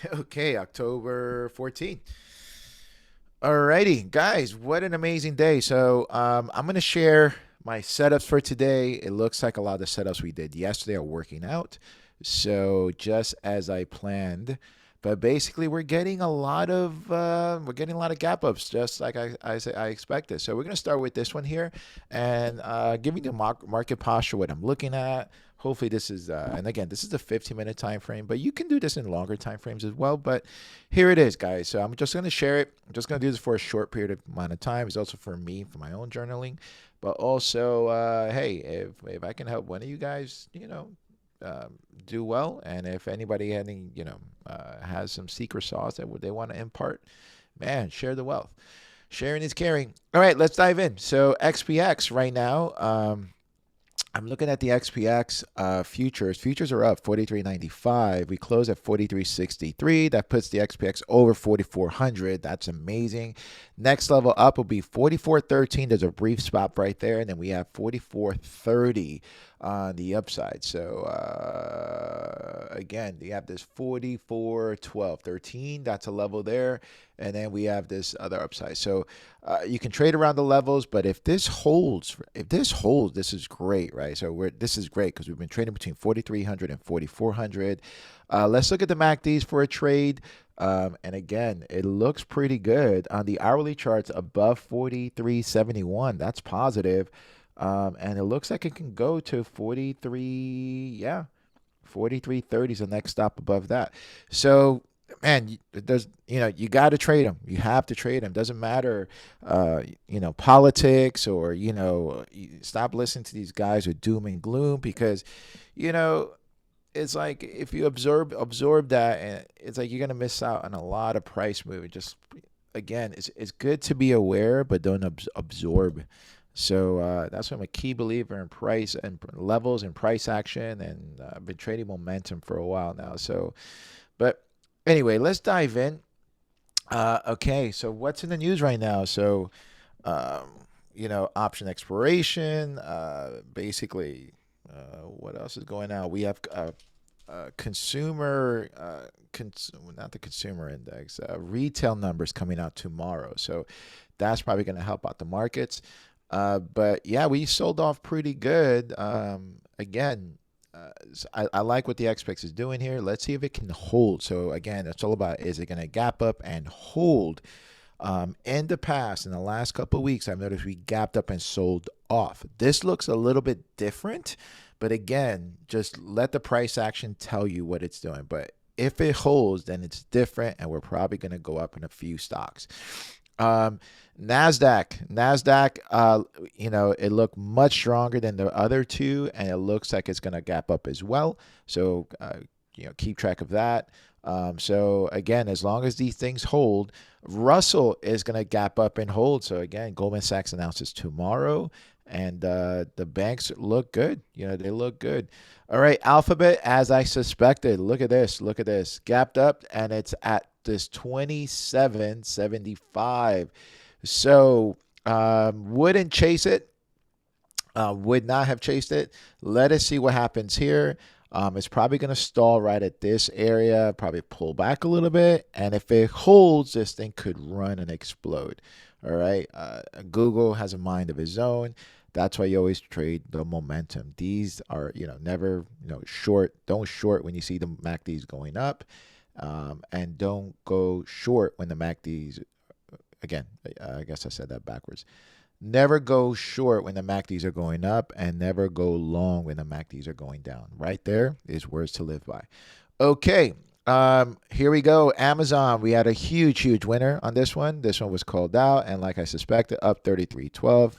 Okay, October 14th. Alrighty, guys, what an amazing day. I'm going to share my setups for today. It looks like a lot of the setups we did yesterday are working out. So just as I planned, but basically we're getting a lot of gap ups, just like I expected. So we're gonna start with this one here, and giving the market posture what I'm looking at. Hopefully this is and again this is the 15-minute time frame, but you can do this in longer time frames as well. But here it is, guys. So I'm just gonna share it. I'm just gonna do this for a short period of amount of time. It's also for me for my own journaling, but also hey, if I can help one of you guys, do well. And if anybody has some secret sauce that they want to impart, man, share the wealth. Sharing is caring. All right, let's dive in. So XPX right now. I'm looking at the XPX futures. Futures are up 43.95. We close at 43.63. That puts the XPX over 4,400. That's amazing. Next level up will be 44.13. There's a brief spot right there, and then we have 44.30 on the upside. So again, you have this 44.12, 13. That's a level there, and then we have this other upside. So you can trade around the levels, but if this holds, this is great, right? This is great because we've been trading between 4,300 and 4,400. Let's look at the MACDs for a trade. And again, it looks pretty good on the hourly charts above 43.71. That's positive. And it looks like it can go to 43. Yeah, 43.30 is the next stop above that. So, man, you got to trade them. You have to trade them. Doesn't matter, politics or, stop listening to these guys with doom and gloom because, you know, it's like if you absorb that, and it's like you're gonna miss out on a lot of price movement. Just again, it's good to be aware, but don't absorb. So that's why I'm a key believer in price and levels and price action, and I've been trading momentum for a while now. So, but anyway, let's dive in. Okay, so what's in the news right now? So, um, option expiration. Basically, what else is going on? We have consumer, not the consumer index, retail numbers coming out tomorrow. So that's probably going to help out the markets. But yeah, we sold off pretty good. Again, I like what the XPX is doing here. Let's see if it can hold. So again, it's all about is it going to gap up and hold? In the past, in the last couple of weeks, I've noticed we gapped up and sold off. This looks a little bit different, but again, just let the price action tell you what it's doing. But if it holds, then it's different, and we're probably going to go up in a few stocks. Um, Nasdaq, it looked much stronger than the other two, and it looks like it's going to gap up as well. So, keep track of that. So again, as long as these things hold, Russell is going to gap up and hold. So again, Goldman Sachs announces tomorrow, and the banks look good. They look good. All right, Alphabet, as I suspected. Look at this. Look at this. Gapped up, and it's at this 27.75. So wouldn't chase it. Would not have chased it. Let us see what happens here. It's probably going to stall right at this area, probably pull back a little bit. And if it holds, this thing could run and explode. All right. Google has a mind of its own. That's why you always trade the momentum. These are, never, short. Don't short when you see the MACDs going up. And don't go short when the MACDs, again, I guess I said that backwards. Never go short when the MACDs are going up, and never go long when the MACDs are going down. Right there is words to live by. Okay, here we go. Amazon, we had a huge winner on this one. This one was called out, and like I suspected, up 33.12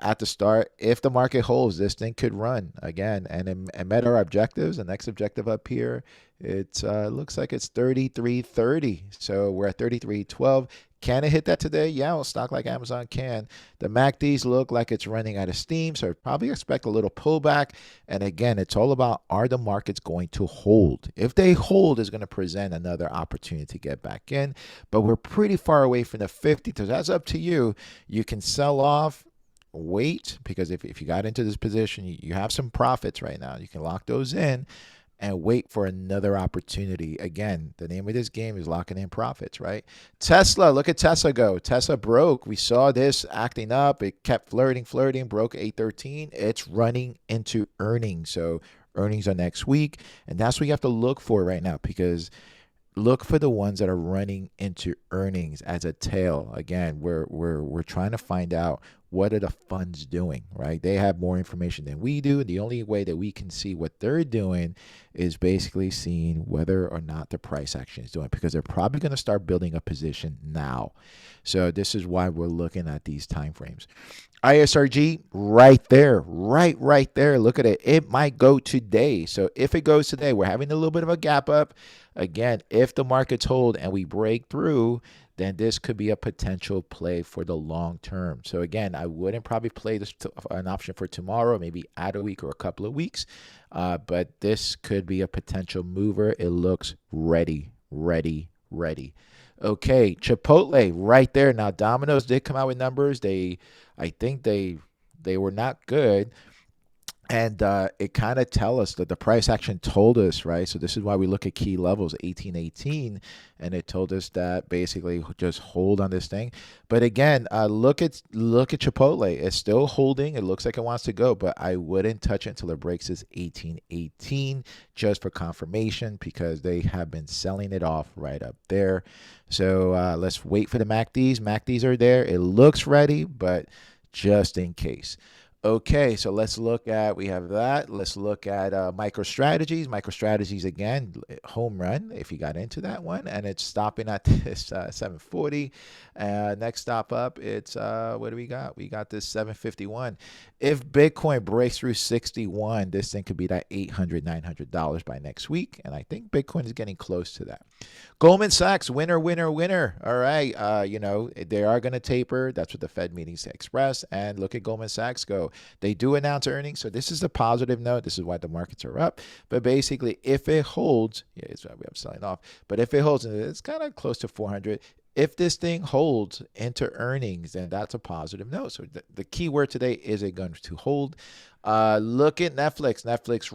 at the start. If the market holds, this thing could run again and met our objectives. The next objective up here, it looks like it's 33.30. So we're at 33.12. Can it hit that today? Yeah, a stock like Amazon can. The MACDs look like it's running out of steam, so probably expect a little pullback. And again, it's all about, are the markets going to hold? If they hold, it's going to present another opportunity to get back in. But we're pretty far away from the 50, so that's up to you. You can sell off, wait, because if you got into this position, you have some profits right now. You can lock those in. and wait for another opportunity. Again, the name of this game is locking in profits, right? Tesla, look at Tesla go. Tesla broke. We saw this acting up. It kept flirting, broke 813. It's running into earnings. So earnings are next week. And that's what you have to look for right now, because look for the ones that are running into earnings as a tail. Again, we're trying to find out what are the funds doing, right? They have more information than we do. The only way that we can see what they're doing is basically seeing whether or not the price action is doing, because they're probably going to start building a position now. So this is why we're looking at these time frames. ISRG right there, right there. Look at it. It might go today. So if it goes today, we're having a little bit of a gap up. Again, if the markets hold and we break through, then this could be a potential play for the long term. So again, I wouldn't probably play this an option for tomorrow, maybe add a week or a couple of weeks. But this could be a potential mover. It looks ready. Okay, Chipotle right there. Now, Domino's did come out with numbers. I think they were not good. And it kind of tell us that the price action told us, right? So this is why we look at key levels, 1818, and it told us that basically just hold on this thing. But again, look at Chipotle. It's still holding. It looks like it wants to go, but I wouldn't touch it until it breaks this 1818 just for confirmation, because they have been selling it off right up there. So let's wait for the MACDs. MACDs are there. It looks ready, but just in case. Okay, so let's look at, we have that. Let's look at MicroStrategies. MicroStrategies, again, home run if you got into that one. And it's stopping at this 740. Next stop up, it's, what do we got? We got this 751. If Bitcoin breaks through 61, this thing could be that $800, $900 by next week. And I think Bitcoin is getting close to that. Goldman Sachs, winner. All right, they are going to taper. That's what the Fed meetings express. And look at Goldman Sachs go. They do announce earnings, so this is a positive note. This is why the markets are up. But basically, if it holds, it's why we have selling off. But if it holds, it's kind of close to 400. If this thing holds into earnings, then that's a positive note. So the key word today, is it going to hold? Look at Netflix. Netflix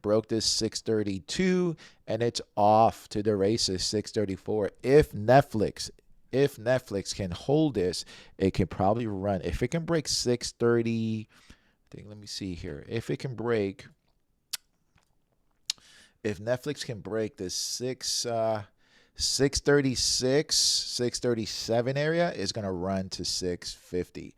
broke this 632, and it's off to the races, 634. If Netflix can hold this, it can probably run. If it can break 630, let me see here. If Netflix can break this 636, 637 area, is going to run to 650.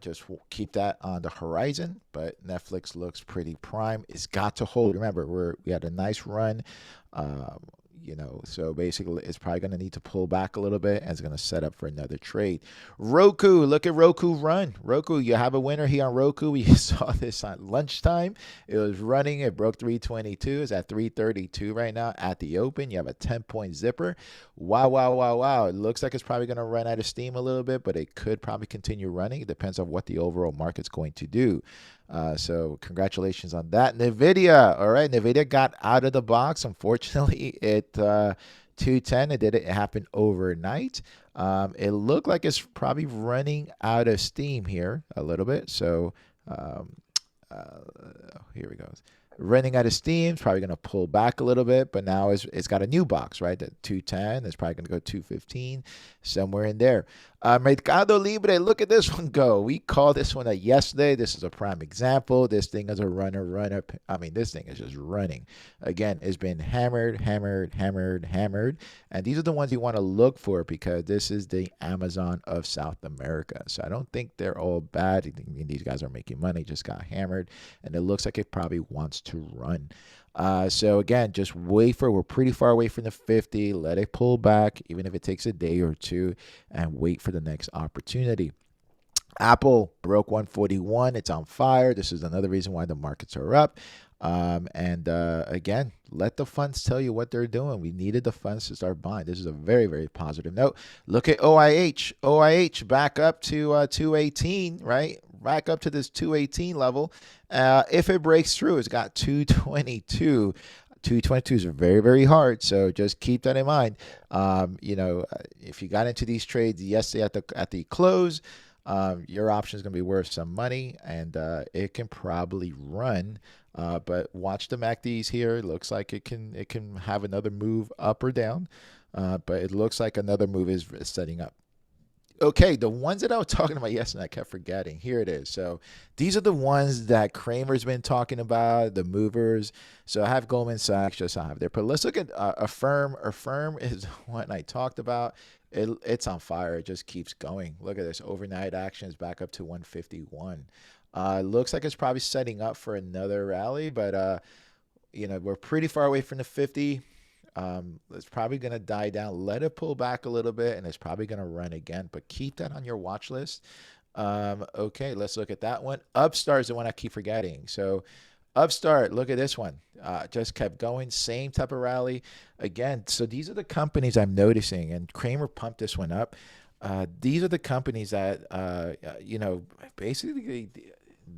Just keep that on the horizon, but Netflix looks pretty prime. It's got to hold. Remember, we had a nice run. So basically it's probably going to need to pull back a little bit, and it's going to set up for another trade. Roku, look at Roku run. Roku, you have a winner here on Roku. We saw this on lunchtime. It was running. It broke 322. It's at 332 right now at the open. You have a 10-point zipper. Wow. It looks like it's probably going to run out of steam a little bit, but it could probably continue running. It depends on what the overall market's going to do. So congratulations on that. NVIDIA, all right, NVIDIA got out of the box. Unfortunately, it 210, it happened overnight. It looked like it's probably running out of steam here a little bit. So here we go. Running out of steam, it's probably going to pull back a little bit, but now it's got a new box, right? The 210 is probably going to go 215, somewhere in there. Mercado Libre, look at this one go. We called this one yesterday. This is a prime example. This thing is a runner. I mean, this thing is just running. Again, it's been hammered. And these are the ones you want to look for, because this is the Amazon of South America. So I don't think they're all bad. I think these guys are making money, just got hammered. And it looks like it probably wants to run. So again, just we're pretty far away from the 50. Let it pull back, even if it takes a day or two, and wait for the next opportunity. Apple broke 141. It's on fire. This is another reason why the markets are up. Again, let the funds tell you what they're doing. We needed the funds to start buying. This is a very, very positive note. Look at OIH. OIH back up to 218, right? Back up to this 218 level. If it breaks through, it's got 222. 222 is very, very hard, so just keep that in mind. If you got into these trades yesterday at the close, Your option is going to be worth some money, and it can probably run. But watch the MACDs here. It looks like it can have another move up or down, but it looks like another move is setting up. Okay, the ones that I was talking about yesterday, I kept forgetting. Here it is. So these are the ones that Kramer's been talking about, the movers. So I have Goldman Sachs, just I have there. But let's look at Affirm. Affirm is one I talked about. It's on fire. It just keeps going. Look at this. Overnight action is back up to 151. Looks like it's probably setting up for another rally, but we're pretty far away from the 50. It's probably going to die down. Let it pull back a little bit, and it's probably going to run again. But keep that on your watch list. Okay, let's look at that one. Upstar is the one I keep forgetting. So Upstart, look at this one. Just kept going. Same type of rally. Again, so these are the companies I'm noticing, and Kramer pumped this one up. These are the companies that, basically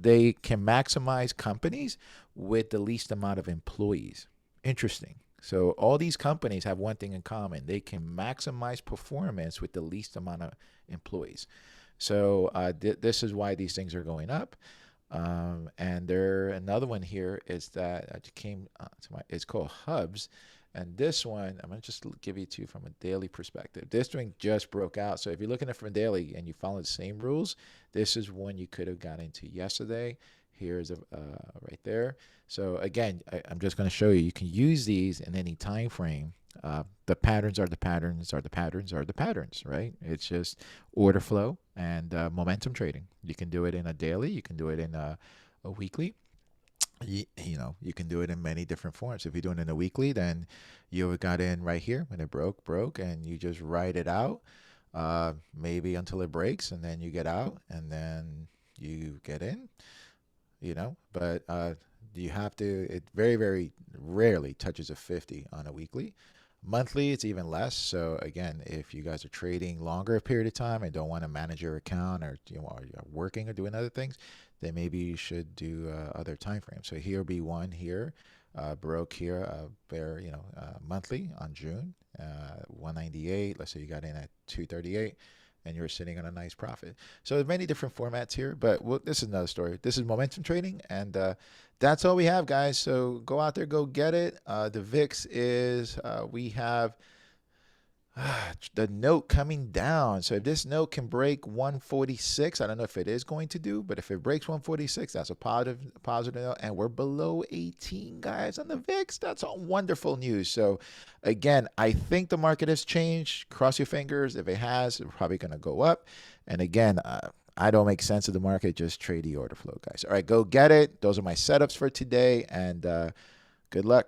they can maximize companies with the least amount of employees. Interesting. So all these companies have one thing in common. They can maximize performance with the least amount of employees. So this is why these things are going up. And another one here is that I came to it's called Hubs. And this one, I'm going to just give you two from a daily perspective. This one just broke out. So if you're looking at it from daily and you follow the same rules, this is one you could have got into yesterday. Here's right there. So again, I'm just going to show you. You can use these in any time frame. The patterns are the patterns are the patterns are the patterns, right? It's just order flow and momentum trading. You can do it in a daily. You can do it in a weekly. You can do it in many different forms. If you're doing it in a weekly, then you got in right here when it broke, and you just ride it out, maybe until it breaks, and then you get out, and then you get in, but you have to, it very, very rarely touches a 50 on a weekly. Monthly, it's even less. So again, if you guys are trading longer period of time and don't want to manage your account, or are working or doing other things, then maybe you should do other time frames. So here be one here, broke here, monthly on June, 198. Let's say you got in at 238. And you're sitting on a nice profit. So there's many different formats here, but this is another story. This is momentum trading, and that's all we have, guys. So go out there, go get it. The VIX is, we have the note coming down. So if this note can break 146, I don't know if it is going to do, but if it breaks 146, that's a positive note. And we're below 18, guys, on the VIX. That's all wonderful news. So again, I think the market has changed. Cross your fingers. If it has, it's probably going to go up. And again, I don't make sense of the market. Just trade the order flow, guys. All right, go get it. Those are my setups for today, and good luck.